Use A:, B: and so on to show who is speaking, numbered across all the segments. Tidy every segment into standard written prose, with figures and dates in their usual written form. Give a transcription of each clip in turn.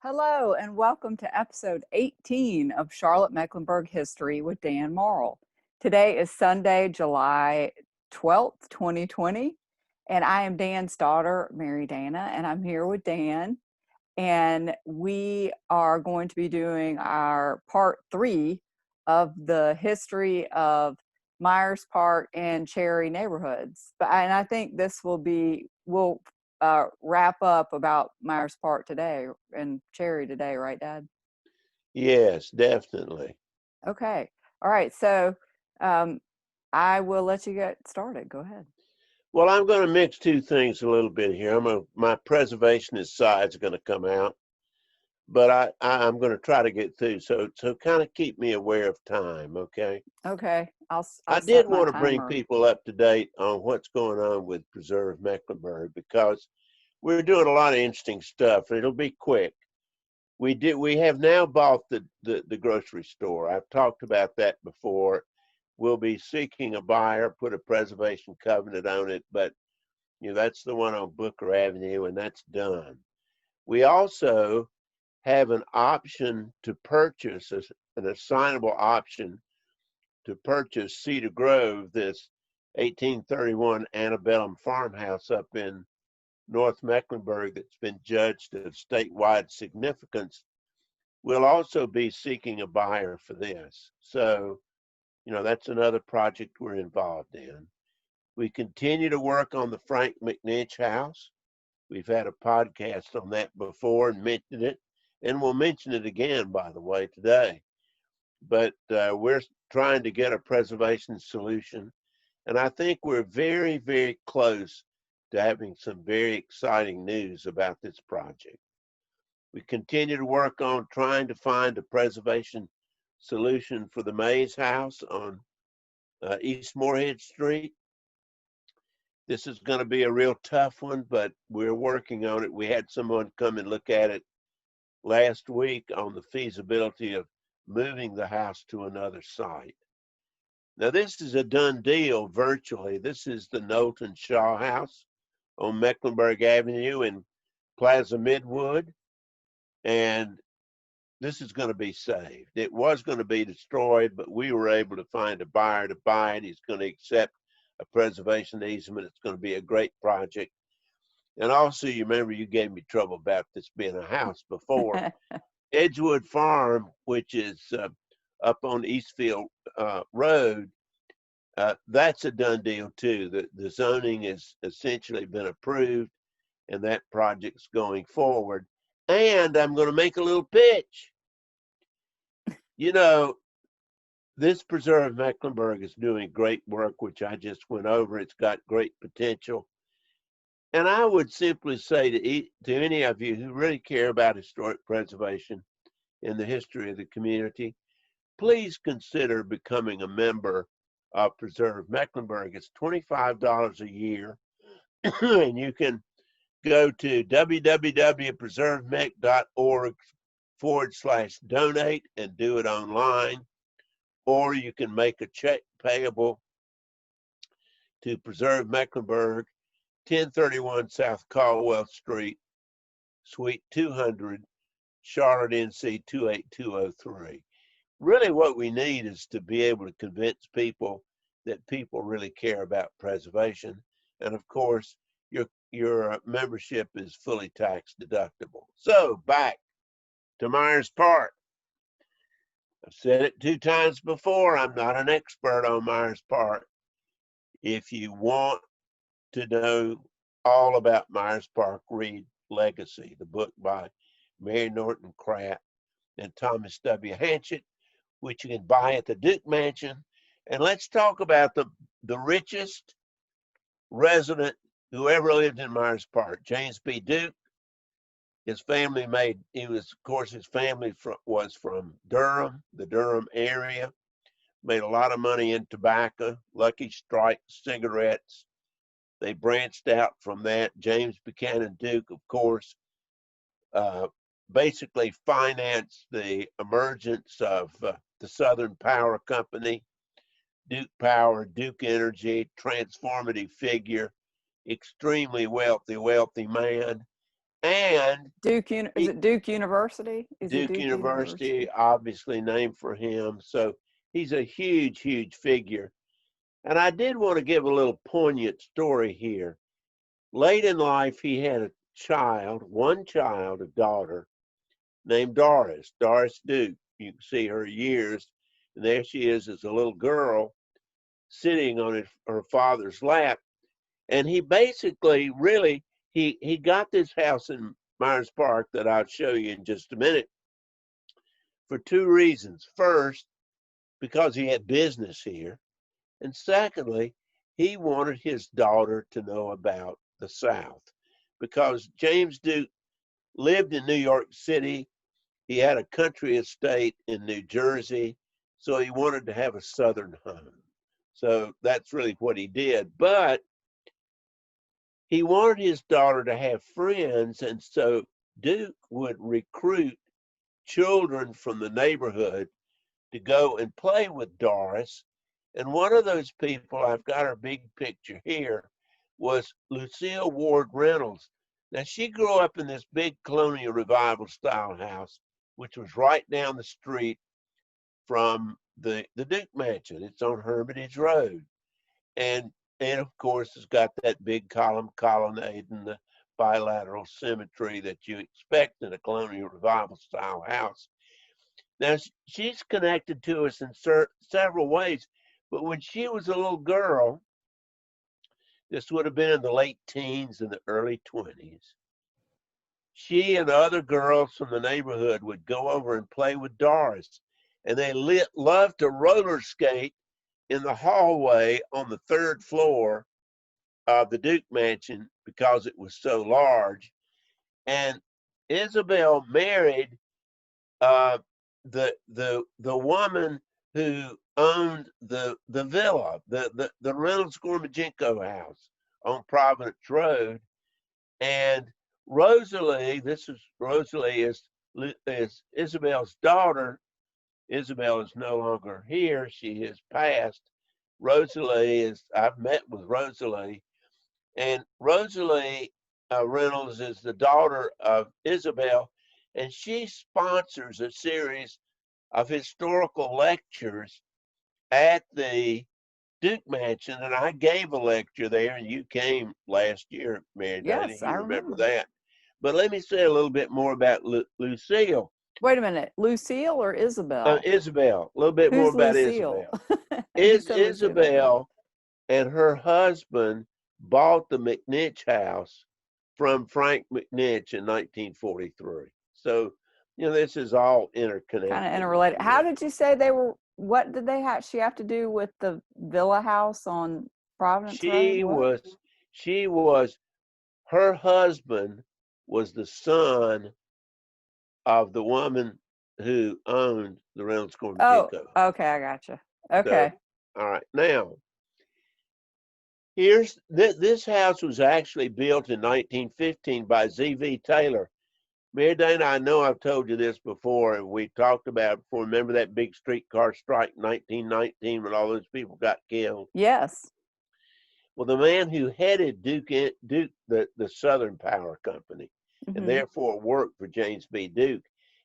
A: Hello, and welcome to episode 18 of Charlotte Mecklenburg History with Dan Morrill. Today is Sunday, July 12th, 2020, and I am Dan's daughter, Mary Dana, and I'm here with Dan. And we are going to be doing our part 3 of the history of Myers Park and Cherry neighborhoods. And I think this we'll wrap up about Myers Park today and Cherry today, right, Dad?
B: Yes, definitely.
A: Okay. All right. So I will let you get started. Go ahead.
B: Well, I'm going to mix two things a little bit here. My preservationist side's going to come out, but I'm going to try to get through. So kind of keep me aware of time, okay?
A: Okay. I'll
B: I
A: set
B: did
A: my
B: want to bring
A: timer.
B: people up to date on what's going on with Preserve Mecklenburg because we're doing a lot of interesting stuff, and it'll be quick. We have now bought the grocery store. I've talked about that before. We'll be seeking a buyer, put a preservation covenant on it, but that's the one on Booker Avenue, and that's done. We also have an option to purchase, an assignable option to purchase Cedar Grove, this 1831 antebellum farmhouse up in North Mecklenburg that's been judged of statewide significance. We'll also be seeking a buyer for this. So that's another project we're involved in. We continue to work on the Frank McNinch house. We've had a podcast on that before and mentioned it, and we'll mention it again, by the way, today. But we're trying to get a preservation solution, and I think we're very, very close to having some very exciting news about this project. We continue to work on trying to find a preservation solution for the Mays house on East Morehead Street. This is going to be a real tough one, but we're working on it. We had someone come and look at it last week on the feasibility of moving the house to another site. Now, this is a done deal virtually. This is the Knowlton Shaw house on Mecklenburg Avenue in Plaza Midwood, and this is going to be saved. It was going to be destroyed, but we were able to find a buyer to buy it. He's going to accept a preservation easement. It's going to be a great project. And also, you remember you gave me trouble about this being a house before. Edgewood Farm, which is up on Eastfield Road, that's a done deal too. The zoning has essentially been approved, and that project's going forward. And I'm going to make a little pitch. This Preserve Mecklenburg is doing great work, which I just went over. It's got great potential. And I would simply say to any of you who really care about historic preservation and the history of the community, please consider becoming a member of Preserve Mecklenburg. It's $25 a year, and you can go to www.preservemec.org/donate and do it online, or you can make a check payable to Preserve Mecklenburg, 1031 South Caldwell Street, Suite 200, Charlotte, NC 28203. Really what we need is to be able to convince people that people really care about preservation. And of course, your membership is fully tax deductible. So back to Myers Park. I've said it 2 times before, I'm not an expert on Myers Park. If you want to know all about Myers Park, read Legacy, the book by Mary Norton Kratt and Thomas W. Hanchett, which you can buy at the Duke Mansion. And let's talk about the richest resident who ever lived in Myers Park, James B. Duke. His family his family was from Durham, the Durham area, made a lot of money in tobacco, Lucky Strike cigarettes. They branched out from that. James Buchanan Duke, of course, basically financed the emergence of the Southern Power Company, Duke Power, Duke Energy, transformative figure, extremely wealthy man. And
A: Is it Duke University? Is it
B: Duke
A: Duke
B: University, obviously named for him. So he's a huge, huge figure. And I did want to give a little poignant story here. Late in life, he had a child, one child, a daughter, named Doris Duke. You can see her years. And there she is as a little girl sitting on her father's lap. And he basically really, he got this house in Myers Park that I'll show you in just a minute for two reasons. First, because he had business here. And secondly, he wanted his daughter to know about the South because James Duke lived in New York City. He had a country estate in New Jersey, so he wanted to have a Southern home. So that's really what he did. But he wanted his daughter to have friends, and so Duke would recruit children from the neighborhood to go and play with Doris. And one of those people, I've got her big picture here, was Lucille Ward Reynolds. Now, she grew up in this big colonial revival style house, which was right down the street from the Duke Mansion. It's on Hermitage Road. And of course, it's got that big colonnade and the bilateral symmetry that you expect in a colonial revival style house. Now, she's connected to us in several ways, but when she was a little girl, this would have been in the late teens and the early 20s, she and other girls from the neighborhood would go over and play with Doris, and they loved to roller skate in the hallway on the third floor of the Duke Mansion because it was so large. And Isabel married the woman who owned the villa, the Reynolds Gormajenko house on Providence Road. And Rosalie is Isabel's daughter. Isabel is no longer here. She has passed. I've met with Rosalie. And Rosalie Reynolds is the daughter of Isabel, and she sponsors a series of historical lectures at the Duke Mansion. And I gave a lecture there, and you came last year, Mary Dana.
A: Yes,
B: You
A: I
B: remember
A: remember.
B: that. But let me say a little bit more about Lucille.
A: Wait a minute, Lucille or Isabel?
B: Isabel, a little bit more
A: Who's
B: about
A: Lucille?
B: Isabel.
A: You said Lucille.
B: Isabel and her husband bought the McNitch house from Frank McNitch in 1943. So, this is all interconnected.
A: Kind of interrelated. How did you say they were? What did she have to do with the villa house on Providence Road?
B: Her husband was the son of the woman who owned the Reynolds Gormajenko.
A: Oh, okay, I gotcha. Okay.
B: So, all right, now, this house was actually built in 1915 by Z.V. Taylor. Mary Dana, I know I've told you this before, and we talked about it before. Remember that big streetcar strike in 1919 when all those people got killed?
A: Yes.
B: Well, the man who headed Duke, the Southern Power Company, and therefore worked for James B. Duke,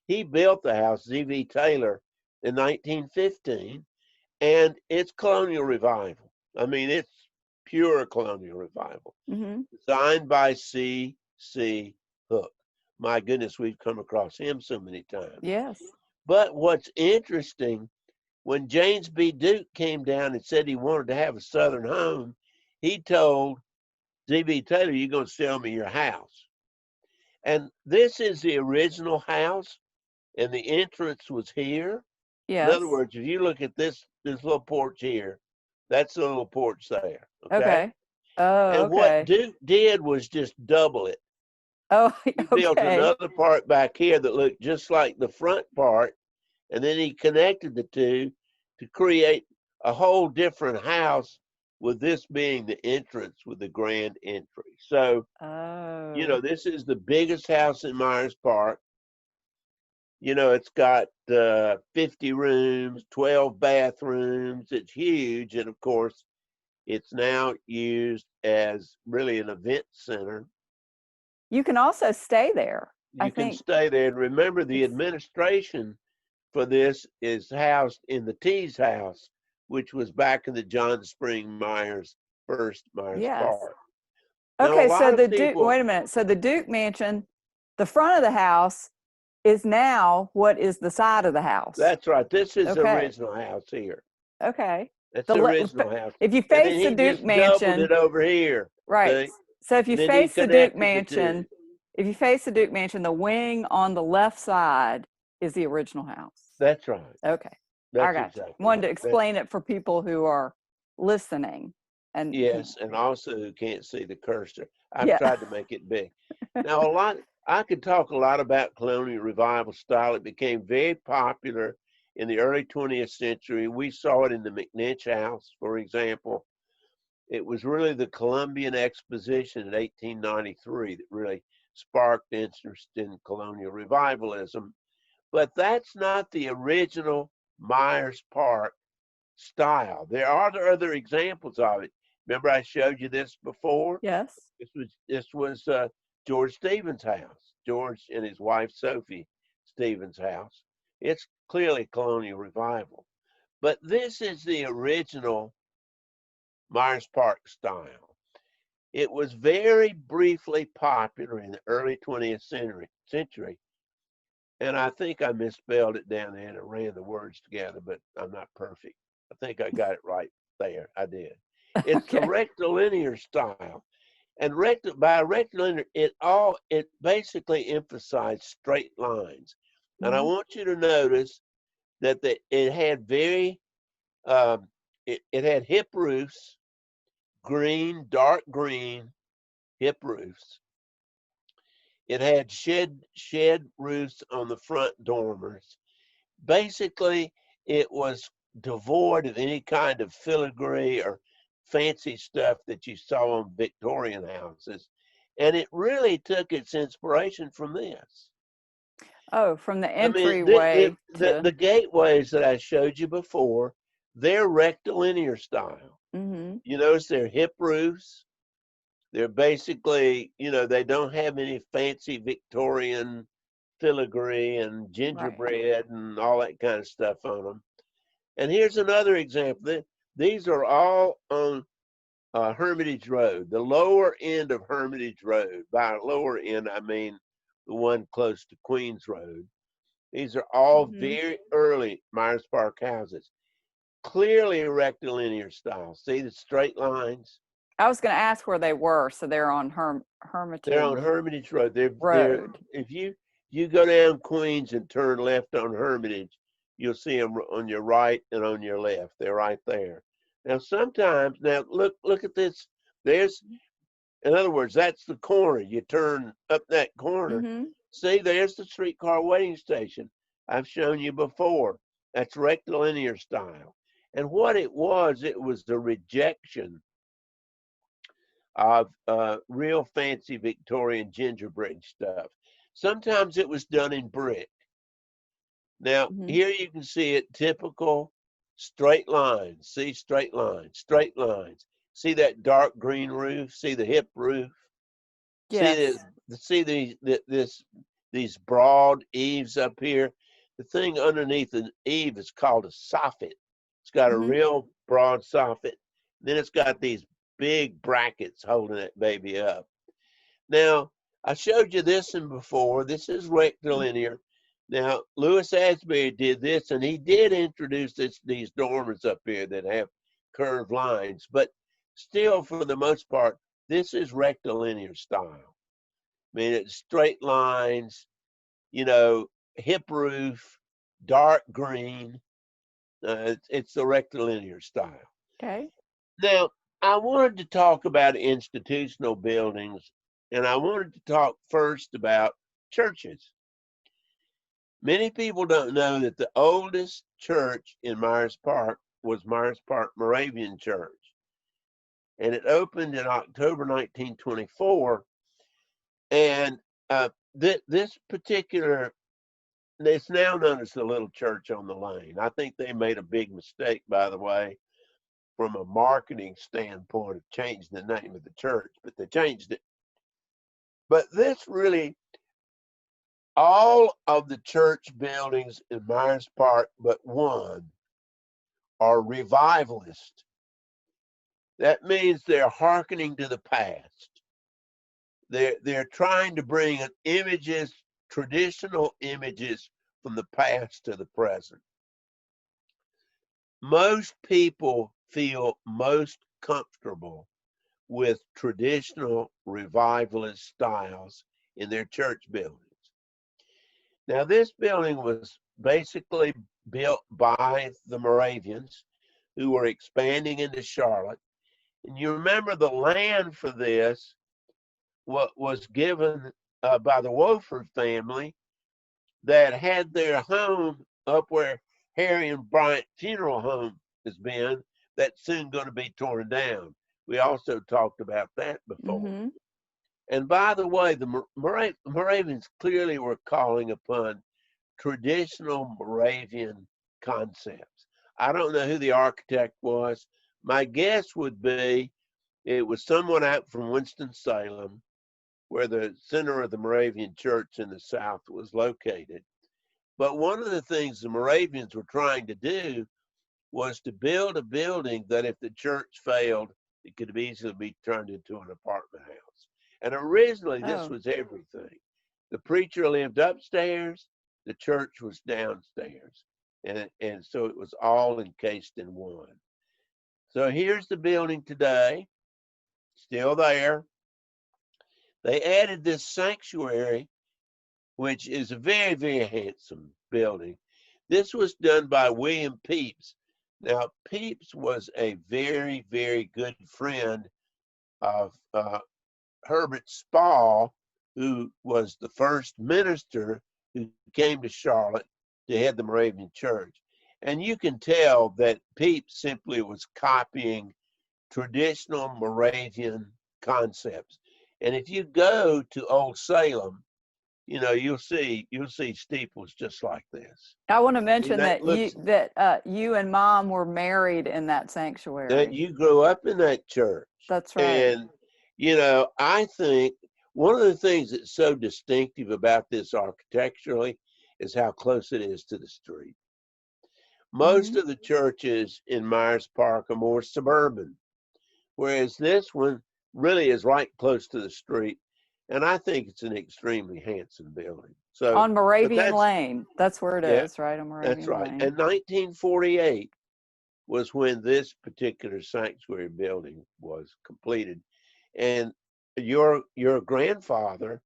B: he built the house, Z.V. Taylor, in 1915, and it's colonial revival. I mean, it's pure colonial revival. Designed by C.C. Hook. My goodness, we've come across him so many times.
A: Yes.
B: But what's interesting, when James B. Duke came down and said he wanted to have a Southern home, he told Z.B. Taylor, "You're going to sell me your house." And this is the original house, and the entrance was here.
A: Yes.
B: In other words, if you look at this little porch here, that's the little porch there.
A: Okay. Oh,
B: and
A: okay.
B: what Duke did was just double it.
A: Oh,
B: He built another part back here that looked just like the front part, and then he connected the two to create a whole different house, with this being the entrance with the grand entry. So, this is the biggest house in Myers Park. It's got 50 rooms, 12 bathrooms. It's huge. And of course, it's now used as really an event center.
A: You can also stay there, I
B: You can
A: think.
B: stay there. And remember, the
A: It's,
B: administration for this is housed in the Tees House, which was back in the John Spring Myers first Myers
A: yes.
B: Park. Now, a
A: Okay, so
B: lot of
A: the Duke,
B: people,
A: wait a minute. So the Duke Mansion, the front of the house is now what is the side of the house.
B: that's right. This is the
A: Okay.
B: original house here.
A: Okay.
B: That's
A: The
B: the
A: le-
B: original house.
A: if you
B: And then
A: face the
B: he
A: Duke
B: just doubled
A: Mansion,
B: it over here.
A: right.
B: See?
A: So if you
B: And then he
A: face the Duke
B: connected the two.
A: Mansion, if you face the Duke Mansion, the wing on the left side is the original house.
B: That's right.
A: Okay. I
B: That's
A: got you.
B: exactly
A: Wanted to
B: right.
A: explain it for people who are listening and
B: Yes, and also who can't see the cursor. I've
A: yeah.
B: tried to make it big. Now, I could talk a lot about colonial revival style. It became very popular in the early 20th century. We saw it in the McNinch House, for example. It was really the Columbian Exposition in 1893 that really sparked interest in colonial revivalism. But that's not the original Myers Park style. There are other examples of it. Remember, I showed you this before.
A: Yes.
B: This was George Stevens' house. George and his wife Sophie Stevens' house. It's clearly colonial revival, but this is the original Myers Park style. It was very briefly popular in the early 20th century, and I think I misspelled it down there and I ran the words together, but I'm not perfect. I think I got it right there. I did. It's the
A: Okay.
B: rectilinear style. And by rectilinear, it basically emphasized straight lines. And I
A: Mm-hmm.
B: want you to notice that it had it had hip roofs, dark green hip roofs. It had shed roofs on the front dormers. Basically, it was devoid of any kind of filigree or fancy stuff that you saw on Victorian houses. And it really took its inspiration from this.
A: Oh, from the
B: I mean, the,
A: entryway
B: the,
A: to
B: the gateways that I showed you before, they're rectilinear style.
A: mm-hmm.
B: You notice they're hip roofs. They're basically, they don't have any fancy Victorian filigree and
A: Right.
B: gingerbread and all that kind of stuff on them. And here's another example. These are all on Hermitage Road, the lower end of Hermitage Road. By lower end, I mean the one close to Queens Road. These are all
A: Mm-hmm.
B: very early Myers Park houses, clearly rectilinear style. See the straight lines?
A: I was going to ask where they were. So they're on
B: They're on
A: Hermitage
B: Hermitage Road. They're
A: Road.
B: if you go down Queens and turn left on Hermitage, you'll see them on your right and on your left. They're right there. Now look at this. There's In other words, that's the corner. You turn up that corner.
A: Mm-hmm.
B: See, there's the streetcar waiting station. I've shown you before. That's rectilinear style. And what it was the rejection of real fancy Victorian gingerbread stuff. Sometimes it was done in brick. Now,
A: Mm-hmm.
B: here you can see it typical straight lines. See straight lines, straight lines. See that dark green roof? See the hip roof? See
A: Yes.
B: these broad eaves up here. The thing underneath the eave is called a soffit. It's got a
A: Mm-hmm.
B: real broad soffit. Then it's got these big brackets holding that baby up. Now, I showed you this one before. This is rectilinear. Now, Louis Asbury did this, and he did introduce these dormers up here that have curved lines, but still, for the most part, this is rectilinear style. I mean, it's straight lines, hip roof, dark green. It's the rectilinear style.
A: Okay.
B: Now, I wanted to talk about institutional buildings, and I wanted to talk first about churches. Many people don't know that the oldest church in Myers Park was Myers Park Moravian Church, and it opened in October 1924. And this particular, it's now known as the Little Church on the Lane. I think they made a big mistake, by the way, from a marketing standpoint of changing the name of the church, but they changed it. But this really, all of the church buildings in Myers Park but one are revivalist. That means they're hearkening to the past. They're trying to bring images, traditional images from the past to the present. Most people feel most comfortable with traditional revivalist styles in their church buildings. Now, this building was basically built by the Moravians who were expanding into Charlotte. And you remember the land for this was given by the Wofford family that had their home up where Harry and Bryant Funeral Home has been, that's soon going to be torn down. We also talked about that before.
A: Mm-hmm.
B: And by the way, the Moravians clearly were calling upon traditional Moravian concepts. I don't know who the architect was. My guess would be it was someone out from Winston-Salem, where the center of the Moravian Church in the South was located. But one of the things the Moravians were trying to do was to build a building that if the church failed, it could easily be turned into an apartment house. And originally this was everything. The preacher lived upstairs, the church was downstairs. And so it was all encased in one. So here's the building today, still there. They added this sanctuary, which is a very, very handsome building. This was done by William Pepys. Now, Pepys was a very, very good friend of Herbert Spall, who was the first minister who came to Charlotte to head the Moravian Church. And you can tell that Pepys simply was copying traditional Moravian concepts. And if you go to Old Salem, you know, you'll see steeples just like this.
A: I want to mention
B: that
A: that you and Mom were married in that sanctuary.
B: That you grew up in that church.
A: That's right.
B: And, you know, I think one of the things that's so distinctive about this architecturally is how close it is to the street. Most of the churches in Myers Park are more suburban, whereas this one really is right close to the street. And I think it's an extremely handsome building. So
A: on Moravian Lane, that's where it is, right? On Moravian
B: That's right.
A: Lane.
B: And 1948 was when this particular sanctuary building was completed. And your grandfather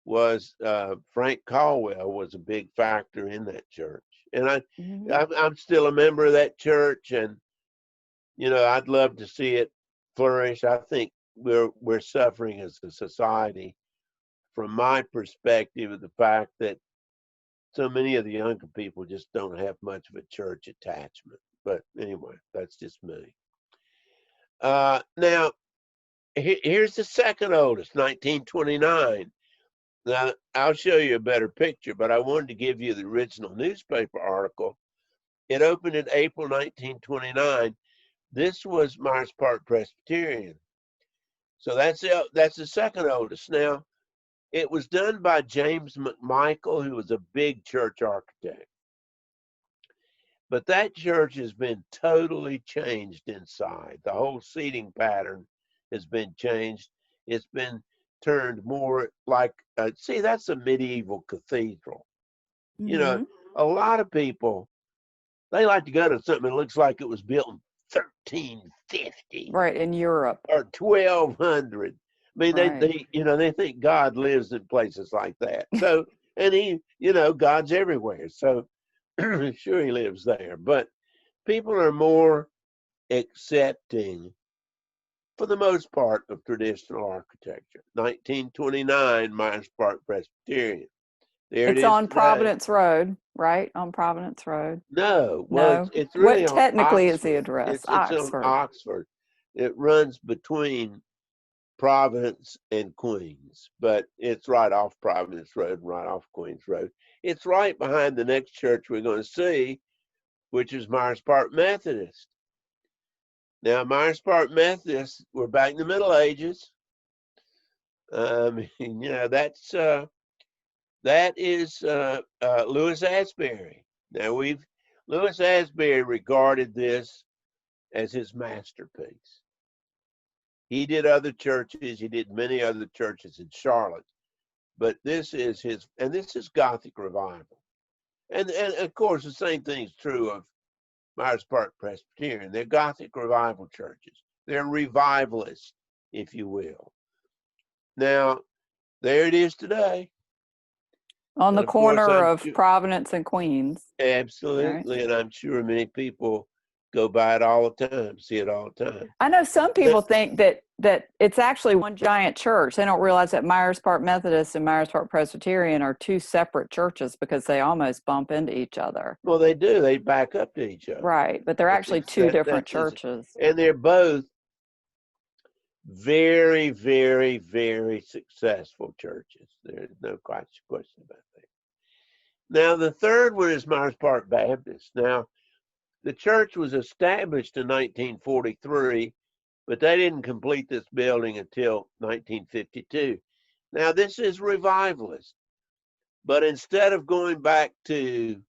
B: was Frank Caldwell was a big factor in that church. And I'm still a member of that church, and you know, I'd love to see it flourish. I think we're suffering as a society, from my perspective, of the fact that so many of the younger people just don't have much of a church attachment. But anyway, that's just me. Now, here's the second oldest, 1929. Now, I'll show you a better picture, but I wanted to give you the original newspaper article. It opened in April 1929. This was Myers Park Presbyterian. So that's the second oldest. Now, it was done by James McMichael, who was a big church architect. But that church has been totally changed inside. The whole seating pattern has been changed. It's been turned more like, see, that's a medieval cathedral. You know, a lot of people, they like to go to something that looks like it was built in 1350.
A: Right, in Europe.
B: Or 1200. I mean, they think God lives in places like that. So, and he, you know, God's everywhere. So sure he lives there. But people are more accepting, for the most part, of traditional architecture. 1929, Myers Park Presbyterian. There it is.
A: It's on
B: today.
A: Providence Road, right? On Providence Road.
B: No, well, it's really
A: what technically
B: on
A: is the address?
B: It's on Oxford. It runs between Providence and Queens, but it's right off Providence Road, right off Queens Road. It's right behind the next church we're going to see, which is Myers Park Methodist. Now, Myers Park Methodist, we're back in the Middle Ages. That is Louis Asbury. Now Louis Asbury regarded this as his masterpiece. He did other churches. He did many other churches in Charlotte, but this is this is Gothic revival. And of course, the same thing is true of Myers Park Presbyterian. They're Gothic revival churches. They're revivalists, if you will. Now, there it is today.
A: On the
B: And of course,
A: corner of Providence and Queens.
B: Absolutely. Right? And I'm sure many people go by it all the time, see it all the time.
A: I know some people think that it's actually one giant church. They don't realize that Myers Park Methodist and Myers Park Presbyterian are two separate churches because they almost bump into each other.
B: Well, they do. They back up to each other.
A: Right. But they're actually two different churches.
B: And they're both very, very, very successful churches. There's no question about that. Now, the third one is Myers Park Baptist. Now, the church was established in 1943, but they didn't complete this building until 1952. Now, this is revivalist, but instead of going back to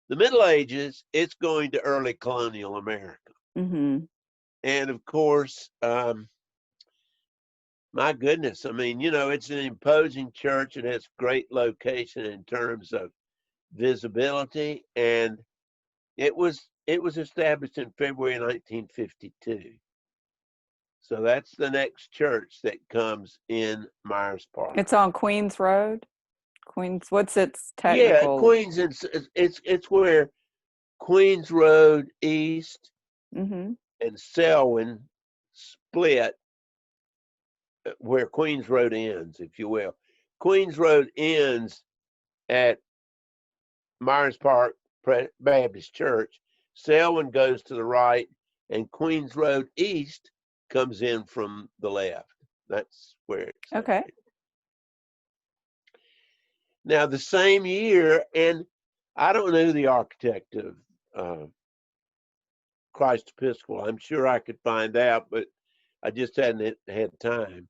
B: the Middle Ages, it's going to early colonial America.
A: Mm-hmm.
B: And of course, my goodness, I mean, it's an imposing church. It has great location in terms of visibility, and it was established in February 1952. So that's the next church that comes in Myers Park.
A: It's on Queens Road. Queens. What's its technical?
B: Yeah, Queens. It's where Queens Road East and Selwyn split, where Queens Road ends, if you will. Queens Road ends at Myers Park Baptist Church. Selwyn goes to the right, and Queens Road East comes in from the left. That's where it's
A: okay.
B: Located. Now, the same year, and I don't know the architect of Christ Episcopal. I'm sure I could find out, but I just hadn't had time.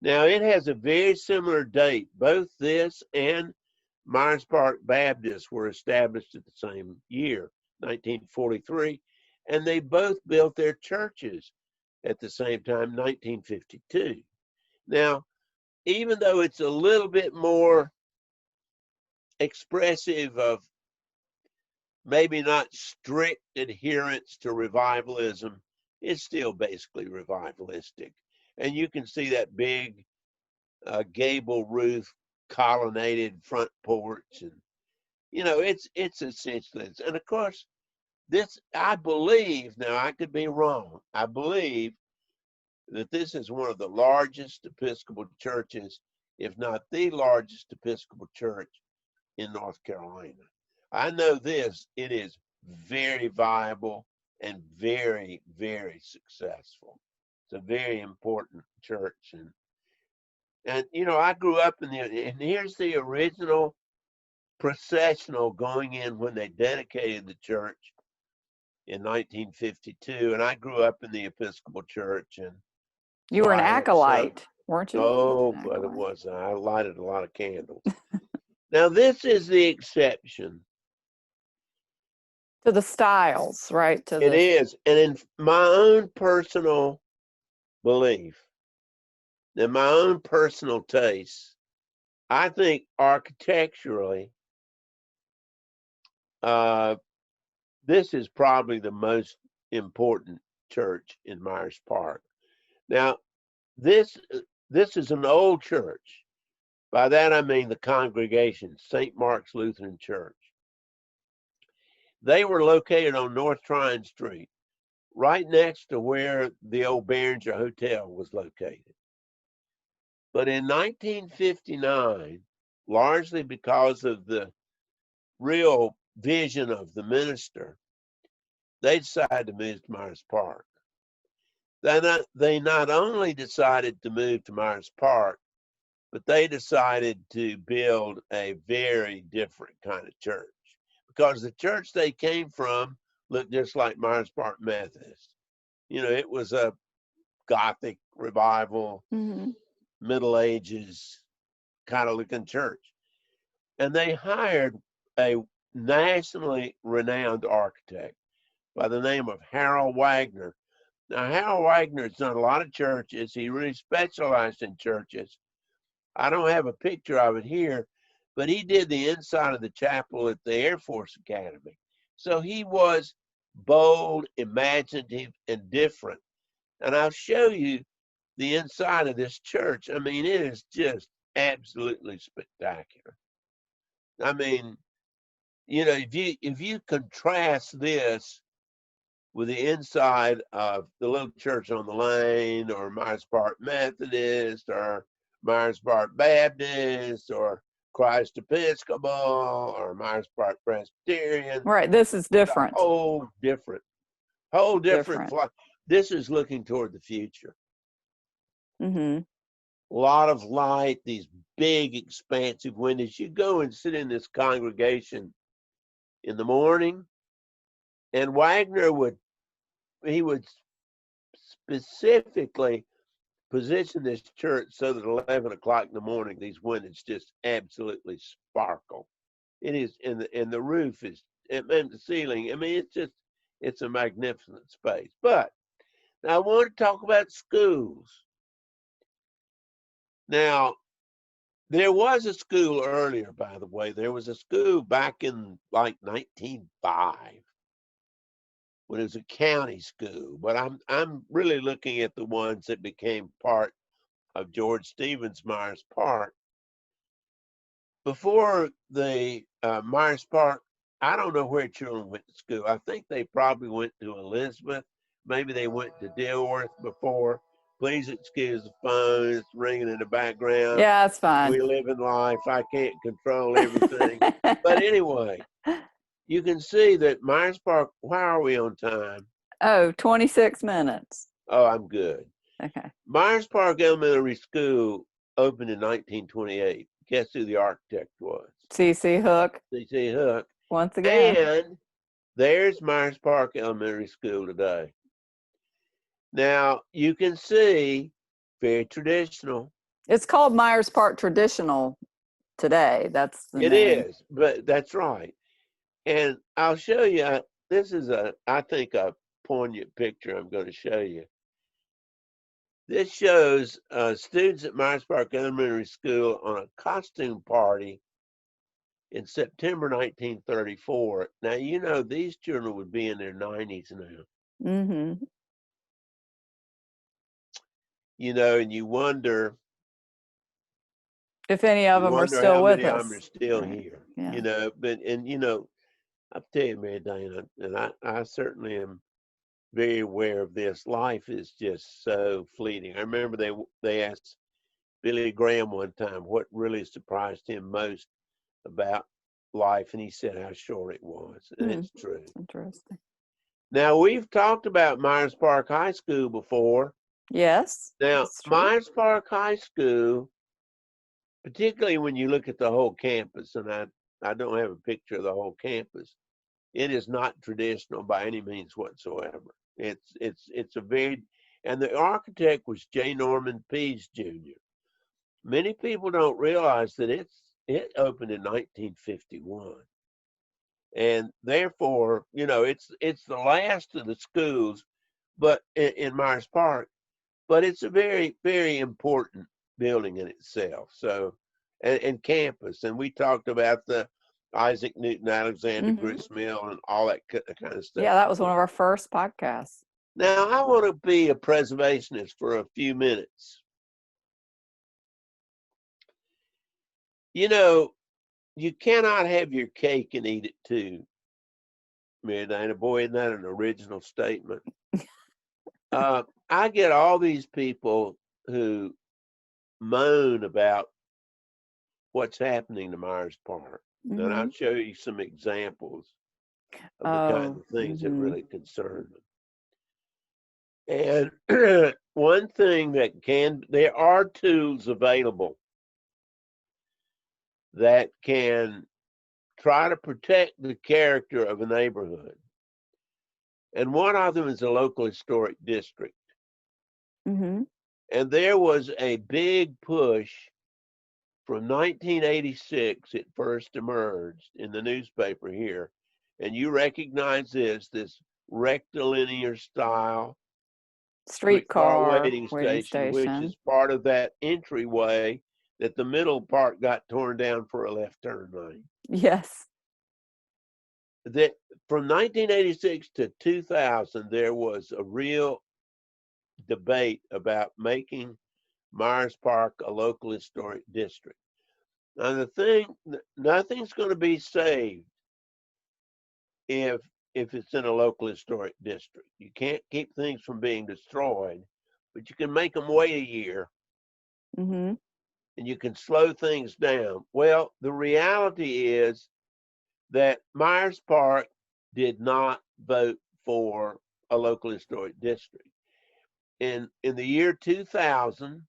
B: Now, it has a very similar date. Both this and Myers Park Baptist were established at the same year, 1943, and they both built their churches at the same time, 1952. Now, even though it's a little bit more expressive of maybe not strict adherence to revivalism, it's still basically revivalistic. And you can see that big gable roof, colonnaded front porch, and it's essentially. And of course, this, I believe, now I could be wrong, I believe that this is one of the largest Episcopal churches, if not the largest Episcopal church in North Carolina. I know this, it is very viable and very, very successful. It's a very important church. And I grew up and here's the original processional going in when they dedicated the church in 1952. And I grew up in the Episcopal church. And
A: you were an acolyte, weren't you?
B: Oh, but it was. I lighted a lot of candles. Now, this is the exception.
A: To the styles, right?
B: It is. And in my own personal belief, in my own personal taste, I think architecturally, this is probably the most important church in Myers Park. Now, this is an old church. By that I mean the congregation, St. Marks Lutheran Church. They were located on North Tryon Street, right next to where the old Behringer Hotel was located. But in 1959, largely because of the real vision of the minister, they decided to move to Myers Park. They not only decided to move to Myers Park, but they decided to build a very different kind of church, because the church they came from looked just like Myers Park Methodist. It was a Gothic revival, Middle Ages kind of looking church. And they hired a nationally renowned architect by the name of Harold Wagner. Now, Harold Wagner has done a lot of churches. He really specialized in churches. I don't have a picture of it here, but he did the inside of the chapel at the Air Force Academy. So he was bold, imaginative, and different. And I'll show you the inside of this church. I mean, it is just absolutely spectacular. I mean, you know, if you contrast this with the inside of the little church on the lane, or Myers Park Methodist, or Myers Park Baptist, or Christ Episcopal, or Myers Park Presbyterian,
A: Right. This is different.
B: whole different. This is looking toward the future.
A: Mm-hmm.
B: A lot of light, these big, expansive windows. You go and sit in this congregation in the morning, and Wagner would specifically position this church so that 11 o'clock in the morning, these windows just absolutely sparkle. It is, and the roof is, and the ceiling. I mean, it's a magnificent space. But now I want to talk about schools. Now, there was a school earlier, by the way. There was a school back in like 1905 when it was a county school. But I'm really looking at the ones that became part of George Stevens Myers Park. Before the Myers Park, I don't know where children went to school. I think they probably went to Elizabeth. Maybe they went to Dilworth before. Please excuse the phone. It's ringing in the background.
A: Yeah, it's fine.
B: We live in life. I can't control everything. But anyway, you can see that Myers Park, why are we on time?
A: Oh, 26 minutes.
B: Oh, I'm good.
A: Okay.
B: Myers Park Elementary School opened in 1928. Guess who the architect was?
A: C.C. Hook.
B: C.C. Hook.
A: Once again.
B: And there's Myers Park Elementary School today. Now, you can see, very traditional.
A: It's called Myers Park Traditional today. That's the
B: It
A: name.
B: is, but that's right. And I'll show you, this is I think a poignant picture I'm going to show you. This shows students at Myers Park Elementary School on a costume party in September 1934. Now, you know, these children would be in their 90s now.
A: Mm-hmm.
B: You know, and you wonder
A: if any of them are still
B: how
A: with
B: many
A: us.
B: of them are still
A: Right.
B: here.
A: Yeah.
B: You know, but, and you know, I'll tell you, Mary Dana, and I certainly am very aware of this. Life is just so fleeting. I remember they asked Billy Graham one time what really surprised him most about life, and he said how short it was, and it's true.
A: Interesting.
B: Now, we've talked about Myers Park High School before.
A: Yes.
B: Now, Myers Park High School, particularly when you look at the whole campus, and I don't have a picture of the whole campus, it is not traditional by any means whatsoever. It's a very, and the architect was J. Norman Pease Jr. Many people don't realize that it opened in 1951. And therefore, you know, it's the last of the schools, but in Myers Park, but it's a very, very important building in itself. So, and campus, and we talked about the Isaac Newton Alexander Grist Mill and all that kind of stuff.
A: Yeah, that was one of our first podcasts.
B: Now, I want to be a preservationist for a few minutes. You know, you cannot have your cake and eat it too, Mary Dana. Boy, isn't that an original statement? I get all these people who moan about what's happening to Myers Park. And I'll show you some examples of the kind of things that really concern them. And one thing that there are tools available that can try to protect the character of a neighborhood. And one of them is a local historic district. And there was a big push from 1986. It first emerged in the newspaper here. And you recognize this rectilinear style streetcar
A: Streetcar
B: waiting
A: waiting
B: station, which
A: station.
B: is part of that entryway that the middle part got torn down for a left turn lane.
A: Yes.
B: That from 1986 to 2000, there was a real debate about making Myers Park a local historic district. Now the thing, nothing's going to be saved if it's in a local historic district. You can't keep things from being destroyed, but you can make them wait a year,
A: Mm-hmm.
B: and you can slow things down. Well, the reality is that Myers Park did not vote for a local historic district. In the year 2000,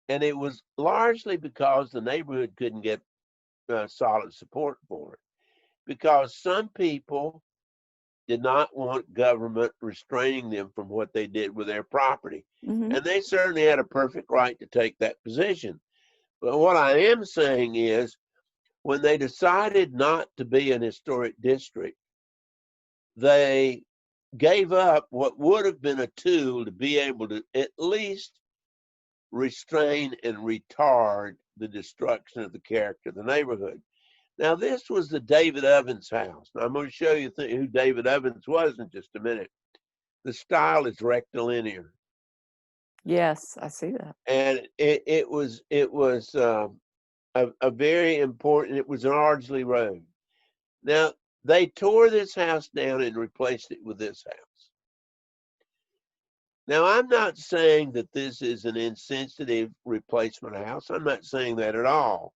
B: and it was largely because the neighborhood couldn't get solid support for it, because some people did not want government restraining them from what they did with their property.
A: Mm-hmm.
B: And they certainly had a perfect right to take that position. But what I am saying is, when they decided not to be an historic district, they gave up what would have been a tool to be able to at least restrain and retard the destruction of the character of the neighborhood. Now, this was the David Ovens house. Now, I'm going to show you who David Ovens was in just a minute. The style is rectilinear.
A: Yes, I see that.
B: And it was a very important, it was an Ardsley Road. Now, they tore this house down and replaced it with this house. Now, I'm not saying that this is an insensitive replacement house. I'm not saying that at all.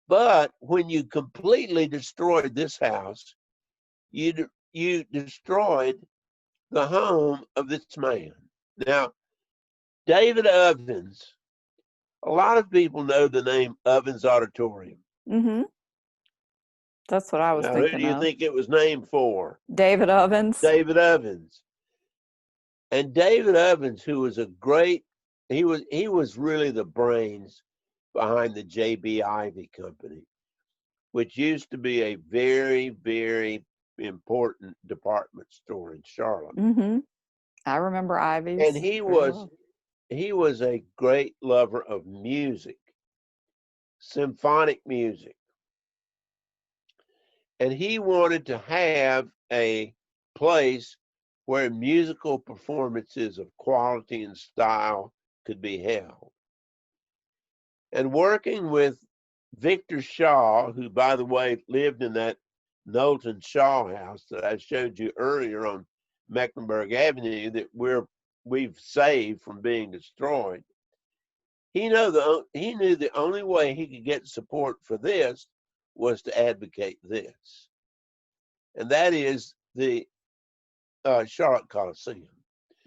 B: But when you completely destroyed this house, you destroyed the home of this man. Now, David Ovens, a lot of people know the name Ovens Auditorium.
A: Mm-hmm. That's what I was
B: Now, who do
A: thinking
B: you
A: of.
B: think it was named for?
A: David Ovens.
B: David Ovens. And David Ovens, who was a great, he was really the brains behind the J.B. Ivy Company, which used to be a very, very important department store in Charlotte.
A: Mm-hmm. I remember Ivy's.
B: And he was a great lover of music, symphonic music. And he wanted to have a place where musical performances of quality and style could be held. And working with Victor Shaw, who, by the way, lived in that Knowlton Shaw house that I showed you earlier on Mecklenburg Avenue that we've saved from being destroyed. He knew the only way he could get support for this was to advocate this, and that is the Charlotte Coliseum,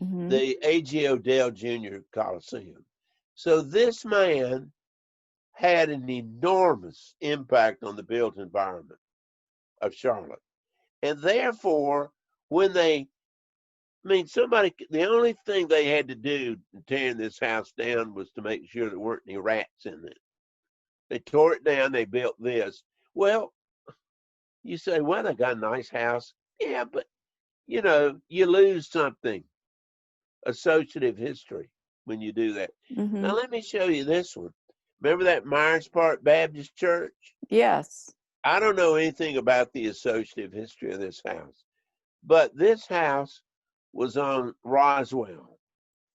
A: Mm-hmm.
B: the A.G. Odell Jr. Coliseum. So this man had an enormous impact on the built environment of Charlotte. And therefore, when the only thing they had to do in tearing this house down was to make sure there weren't any rats in it. They tore it down, they built this. Well, you say, well, they got a nice house. Yeah, but you lose something, associative history, when you do that.
A: Mm-hmm.
B: Now, let me show you this one. Remember that Myers Park Baptist Church?
A: Yes.
B: I don't know anything about the associative history of this house, but this house was on Roswell.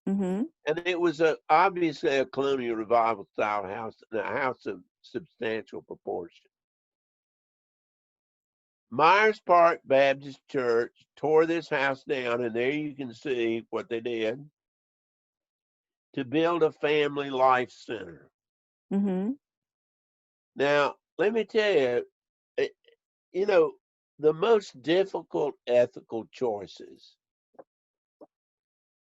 A: Mm-hmm.
B: And it was obviously a colonial revival style house, and a house of substantial proportion. Myers Park Baptist Church tore this house down, and there you can see what they did to build a family life center.
A: Mm-hmm.
B: Now, let me tell you, the most difficult ethical choices,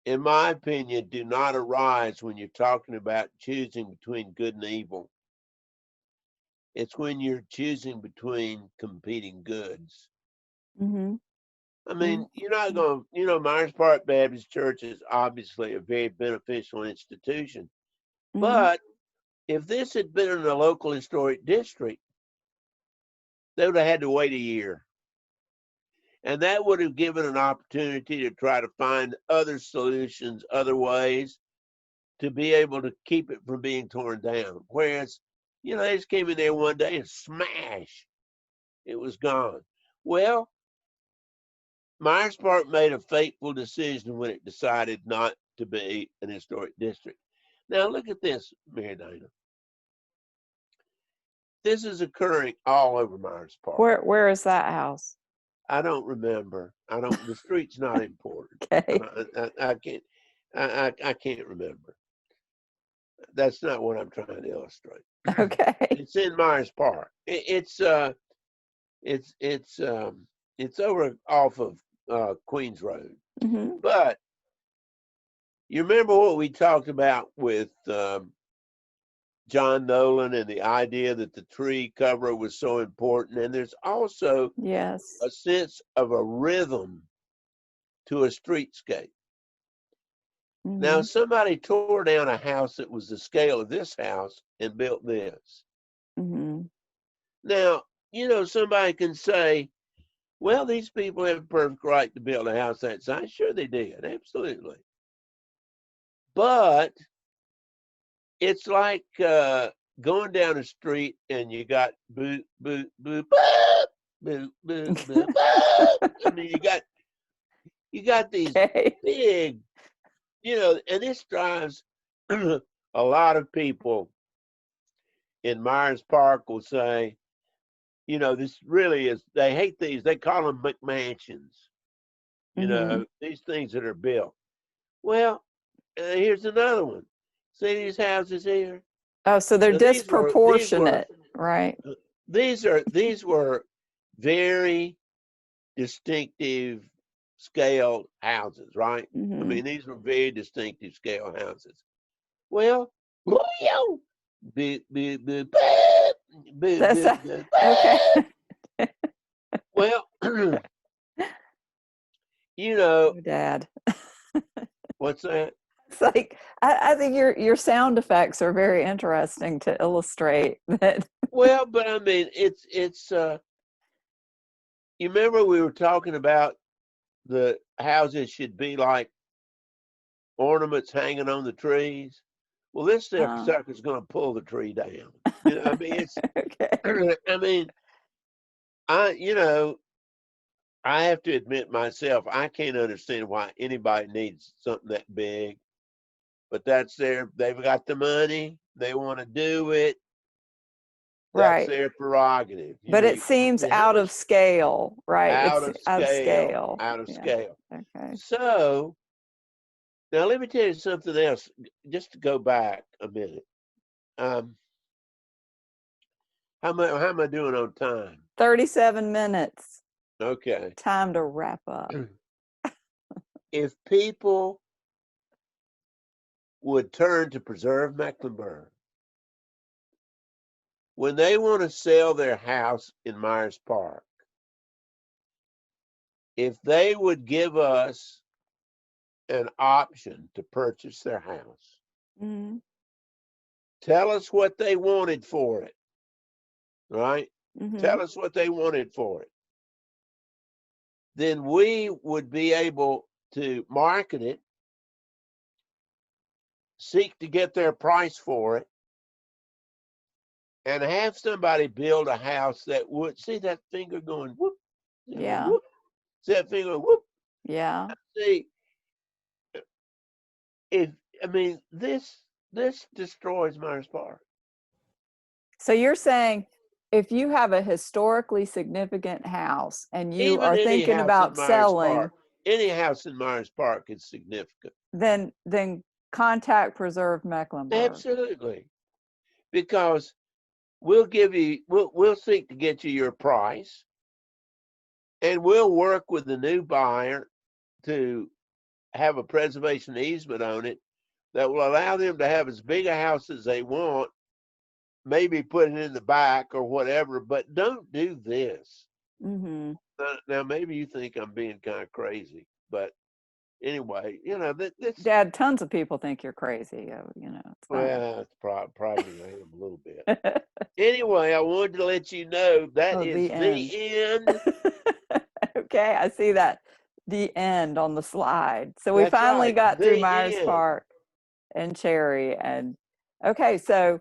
B: in my opinion, do not arise when you're talking about choosing between good and evil. It's when you're choosing between competing goods.
A: Mm-hmm.
B: I mean, you're not going to, Myers Park Baptist Church is obviously a very beneficial institution. But if this had been in a local historic district, they would have had to wait a year. And that would have given an opportunity to try to find other solutions, other ways to be able to keep it from being torn down. Whereas, they just came in there one day and smash, it was gone. Well, Myers Park made a fateful decision when it decided not to be an historic district. Now look at this, Mary Dana. This is occurring all over Myers Park.
A: Where is that house?
B: I don't remember. The street's not important.
A: Okay.
B: I can't remember. That's not what I'm trying to illustrate.
A: Okay.
B: It's in Myers Park. It's over off of Queens Road. But you remember what we talked about with John Nolan and the idea that the tree cover was so important, and there's also a sense of a rhythm to a streetscape. Now, somebody tore down a house that was the scale of this house and built this. Now, somebody can say, well, these people have a perfect right to build a house that size. Sure, they did. Absolutely. But it's like going down the street and you got boop, boop, boop, boop, boop, boop, boop, boop. I mean, you got these big, and this drives a lot of people in Myers Park will say, this really is, they hate these, they call them McMansions, these things that are built. Well, here's another one. See these houses here?
A: Oh, so they're disproportionate, right?
B: These were very distinctive scale houses, right? I mean, these were very distinctive scale houses. Well, okay. Well,
A: Dad.
B: What's that?
A: It's like I think your sound effects are very interesting to illustrate that.
B: Well, but I mean, it's you remember we were talking about the houses should be like ornaments hanging on the trees. Well, this sucker's going to pull the tree down. I mean, it's
A: okay.
B: I mean, I have to admit myself, I can't understand why anybody needs something that big. But they've got the money, they want to do it. That's their prerogative.
A: But it seems out of scale, right?
B: Out of scale.
A: Okay.
B: So now let me tell you something else, just to go back a minute. How am I doing on time?
A: 37 minutes.
B: Okay.
A: Time to wrap up.
B: If people would turn to Preserve Mecklenburg, when they want to sell their house in Myers Park, if they would give us an option to purchase their house, tell us what they wanted for it, right? Tell us what they wanted for it. Then we would be able to market it, seek to get their price for it, and have somebody build a house that would, see that finger going whoop, whoop, see that finger going whoop.
A: Yeah.
B: See, this destroys Myers Park.
A: So you're saying if you have a historically significant house and you are thinking about selling,
B: any house in Myers Park is significant.
A: Then contact Preserve Mecklenburg.
B: Absolutely, because we'll seek to get you your price, and we'll work with the new buyer to have a preservation easement on it that will allow them to have as big a house as they want, maybe put it in the back or whatever, but don't do this. Now, maybe you think I'm being kind of crazy, but anyway, that's,
A: Dad, tons of people think you're crazy. It's fine.
B: well, it's probably I am a little bit. Anyway, I wanted to let you know that
A: Oh,
B: is
A: the end.
B: the end.
A: Okay, I see that. The end on the slide. So we
B: That's
A: finally
B: right,
A: got through
B: the
A: Myers
B: end.
A: Park and Cherry. And okay, so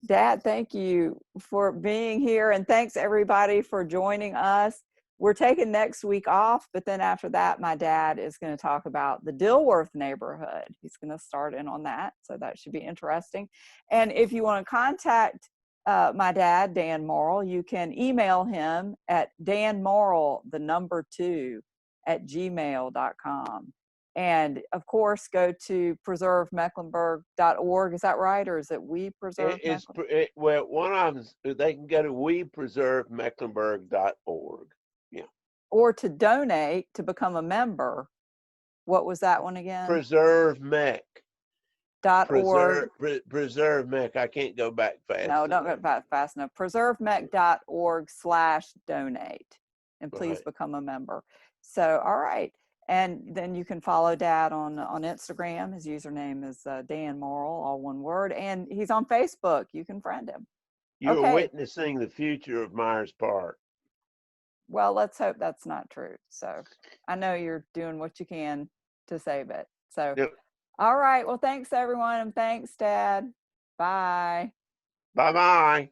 A: Dad, thank you for being here. And thanks everybody for joining us. We're taking next week off, but then after that, my dad is going to talk about the Dilworth neighborhood. He's going to start in on that. So that should be interesting. And if you want to contact my dad, Dan Morrill, you can email him at danmorrill2@gmail.com. And of course, go to preservemecklenburg.org. Is that right? Or is it We Preserve Mecklenburg?
B: Well, one of them, they can go to wepreservemecklenburg.org. Yeah.
A: Or to donate to become a member. What was that one again?
B: Preserve Mech.
A: .org.
B: Preserve Mech. I can't go back fast.
A: No, don't go back fast enough. preservemech.org/donate. And please
B: Right.
A: become a member. So, all right. And then you can follow Dad on Instagram. His username is Dan Morrill, all one word. And he's on Facebook. You can friend him.
B: You're
A: Okay.
B: witnessing the future of Myers Park.
A: Well, let's hope that's not true. So I know you're doing what you can to save it. So,
B: Yep.
A: All right. Well, thanks everyone. And thanks, Dad. Bye.
B: Bye-bye.